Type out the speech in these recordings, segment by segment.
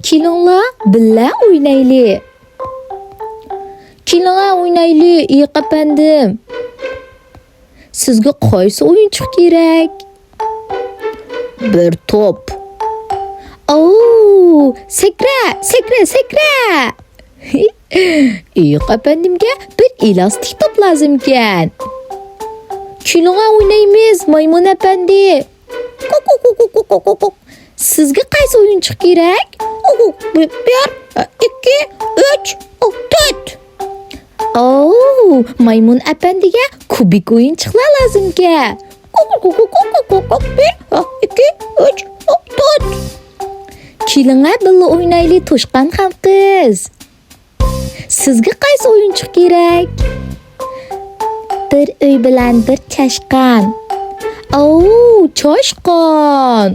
Kelinglar, billa o'ynayli. Kelinglar o'ynayli, ey qapandim. Sizga qaysi o'yinchoq kerak? Bir to'p. Oo, sakra, sakra, sakra. Ey qapandimga bir elastik to'p lozim ekan. Kelinglar o'ynaymiz, maymun apandi. Sizga qaysi o'yinchoq kerak? 1, 2, 3, 4. Oo, maymun apandiga kubik o'yinchoqlar lozim ekan. 1, 2, 3, 4. Kelinglar billa o'ynayli to'shqan ham qiz. Sizga qaysi o'yinchoq kerak? Bir uy bilan bir chashqan. Oo, chashqan.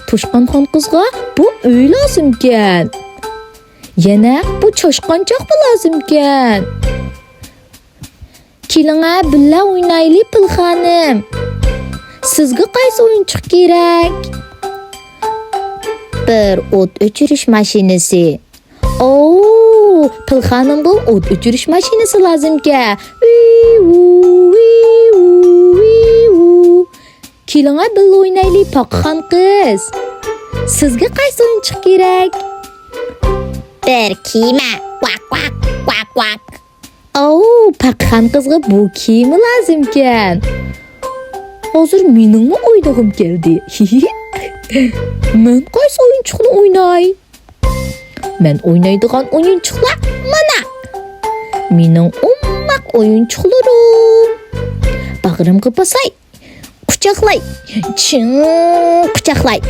To'shqanxon qizga bu uy lozim ekan. Yana bu chashqanchoq lozim ekan. Kelinglar billa o'ynayli pilxonim. Sizga qaysi o'yinchoq kerak? Bir o't o'chirish mashinasi. Oo, pilxonimga o't o'chirish mashinasi lozim ekan. Kelinglar billa o'ynayli poqxon qiz. Sizga qaysi o'yinchoq kerak? Bir kema. Quack quack quack quack. Oo, poqxon qizga bu kema lozim ekan. Hozir meningmi o'ynag'im keldi. Men qaysi o'yinchoqni o'ynay? Men o'ynaydigan o'yinchoqlar mana. Mening ummaq o'yinchoqlarim. Bag'rimga bosay. Quchoqlay. Chin quchoqlay.